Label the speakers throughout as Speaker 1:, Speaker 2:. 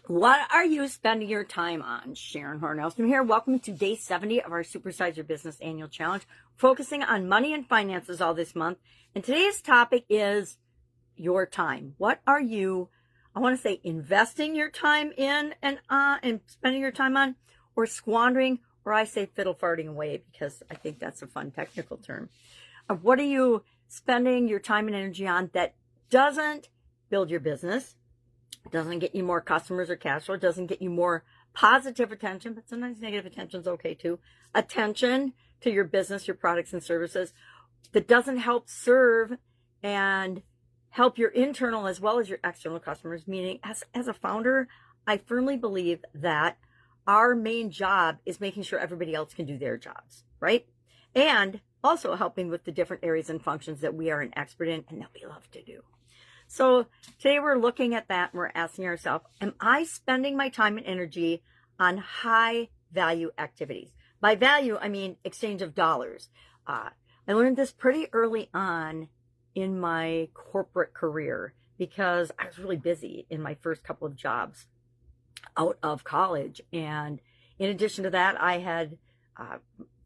Speaker 1: What are you spending your time on? Sharon Horne-Ellstrom here. Welcome to day 70 of our Supersize Your Business Annual Challenge, focusing on money and finances all this month. And today's topic is your time. What are you, I want to say, investing your time in and spending your time on, or squandering, or I say fiddle farting away because I think that's a fun technical term. What are you spending your time and energy on that doesn't build your business, doesn't get you more customers or cash flow, doesn't get you more positive attention, but sometimes negative attention is okay too. Attention to your business, your products and services, that doesn't help serve and help your internal as well as your external customers. Meaning, as a founder, I firmly believe that our main job is making sure everybody else can do their jobs, right? And also helping with the different areas and functions that we are an expert in and that we love to do. So today we're looking at that and we're asking ourselves, am I spending my time and energy on high value activities? By value, I mean exchange of dollars. I learned this pretty early on in my corporate career because I was really busy in my first couple of jobs out of college. And in addition to that, I had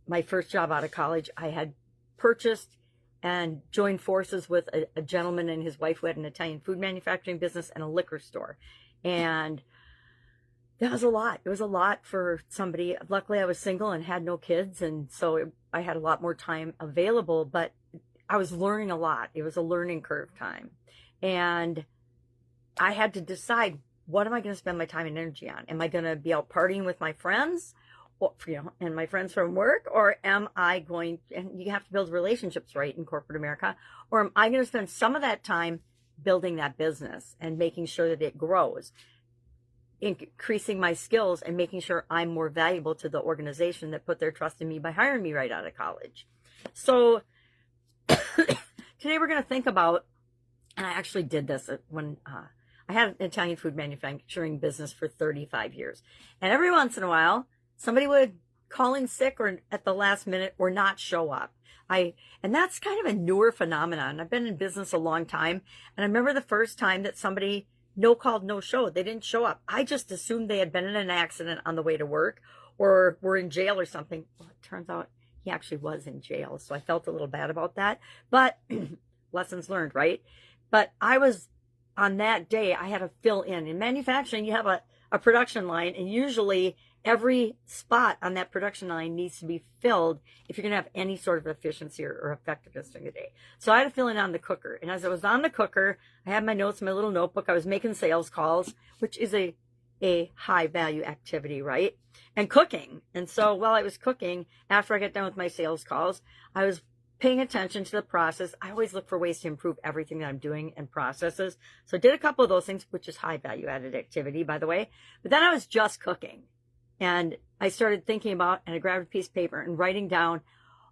Speaker 1: my first job out of college, I had purchased and joined forces with a gentleman and his wife who had an Italian food manufacturing business and a liquor store. And that was a lot. It was a lot for somebody. Luckily, I was single and had no kids. And so I had a lot more time available, but I was learning a lot. It was a learning curve time. And I had to decide, what am I going to spend my time and energy on? Am I going to be out partying with my friends? And my friends from work, or am I going, and you have to build relationships, right, in corporate America, or am I going to spend some of that time building that business and making sure that it grows, increasing my skills and making sure I'm more valuable to the organization that put their trust in me by hiring me right out of college? So today we're going to think about, and I actually did this when I had an Italian food manufacturing business for 35 years. And every once in a while, somebody would call in sick or at the last minute or not show up. And that's kind of a newer phenomenon. I've been in business a long time. And I remember the first time that somebody no called, no showed. They didn't show up. I just assumed they had been in an accident on the way to work or were in jail or something. Well, it turns out he actually was in jail. So I felt a little bad about that. But lessons learned, right? But I was, on that day, I had to fill in. In manufacturing, you have a production line, and usually every spot on that production line needs to be filled if you're going to have any sort of efficiency or effectiveness during the day. So I had to fill in on the cooker. And as I was on the cooker, I had my notes in my little notebook. I was making sales calls, which is a high value activity, right? And cooking. And so while I was cooking, after I got done with my sales calls, I was paying attention to the process. I always look for ways to improve everything that I'm doing and processes. So I did a couple of those things, which is high value added activity, by the way. But then I was just cooking. And I started thinking about, and I grabbed a piece of paper and writing down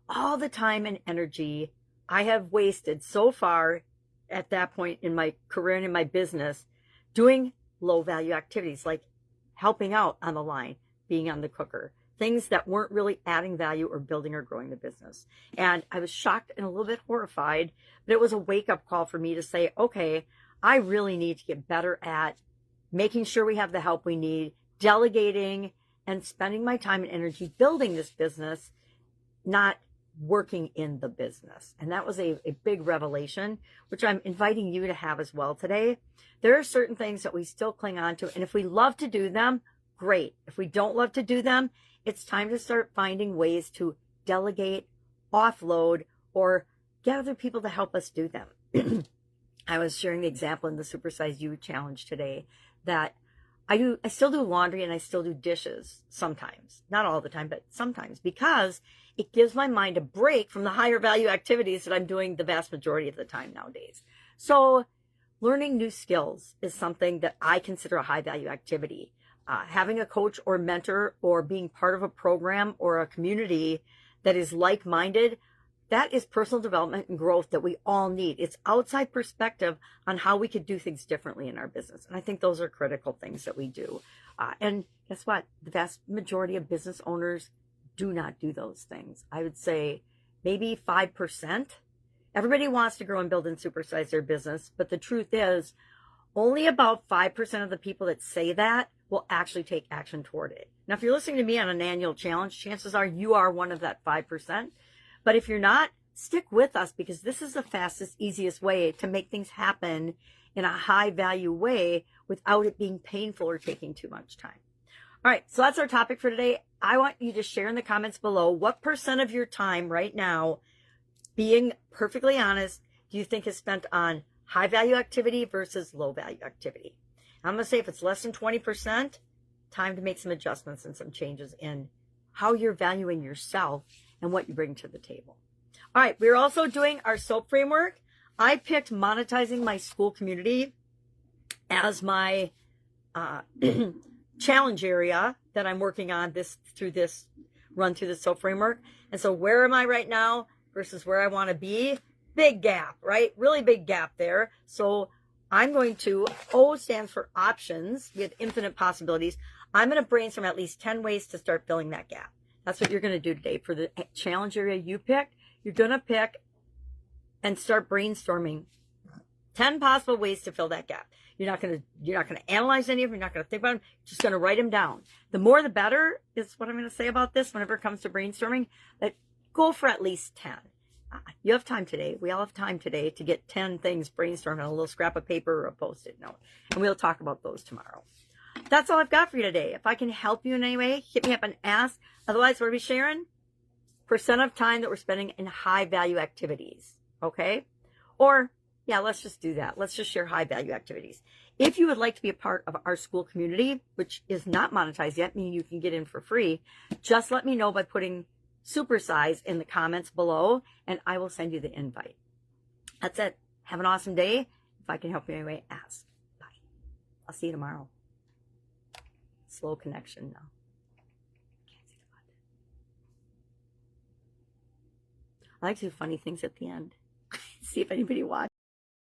Speaker 1: all the time and energy I have wasted so far at that point in my career and in my business doing low value activities like helping out on the line, being on the cooker, things that weren't really adding value or building or growing the business. And I was shocked and a little bit horrified, but it was a wake up call for me to say, okay, I really need to get better at making sure we have the help we need, delegating, and spending my time and energy building this business, not working in the business. And that was a big revelation, which I'm inviting you to have as well today. There are certain things that we still cling on to. And if we love to do them, great. If we don't love to do them, it's time to start finding ways to delegate, offload, or get other people to help us do them. I was sharing the example in the Supersize You challenge today that I still do laundry and I still do dishes sometimes, not all the time, but sometimes, because it gives my mind a break from the higher value activities that I'm doing the vast majority of the time nowadays. So learning new skills is something that I consider a high value activity. Having a coach or mentor or being part of a program or a community that is like-minded, that is personal development and growth that we all need. It's outside perspective on how we could do things differently in our business. And I think those are critical things that we do. And guess what? The vast majority of business owners do not do those things. I would say maybe 5%. Everybody wants to grow and build and supersize their business. But the truth is, only about 5% of the people that say that will actually take action toward it. Now, if you're listening to me on an annual challenge, chances are you are one of that 5%. But if you're not, stick with us, because this is the fastest, easiest way to make things happen in a high value way without it being painful or taking too much time. All right, so that's our topic for today. I want you to share in the comments below what percent of your time right now, being perfectly honest, do you think is spent on high value activity versus low value activity? I'm going to say if it's less than 20%, time to make some adjustments and some changes in how you're valuing yourself and what you bring to the table. All right, we're also doing our SOAP framework. I picked monetizing my school community as my challenge area that I'm working on through the SOAP framework. And so where am I right now versus where I want to be? Big gap, right? Really big gap there. So I'm going to, O stands for options. We have infinite possibilities. I'm going to brainstorm at least 10 ways to start filling that gap. That's what you're going to do today. For the challenge area you picked, you're going to pick and start brainstorming 10 possible ways to fill that gap. You're not going to analyze any of them. You're not going to think about them. You're just going to write them down. The more the better is what I'm going to say about this whenever it comes to brainstorming. That go for at least 10. You have time today. We all have time today to get 10 things brainstormed on a little scrap of paper or a Post-it note. And we'll talk about those tomorrow. That's all I've got for you today. If I can help you in any way, hit me up and ask. Otherwise, what are we sharing? Percent of time that we're spending in high value activities. Okay? Or, yeah, let's just do that. Let's just share high value activities. If you would like to be a part of our school community, which is not monetized yet, meaning you can get in for free, just let me know by putting supersize in the comments below, and I will send you the invite. That's it. Have an awesome day. If I can help you in any way, ask. Bye. I'll see you tomorrow. Slow connection now. Can't see the button. I like to do funny things at the end. See if anybody watches.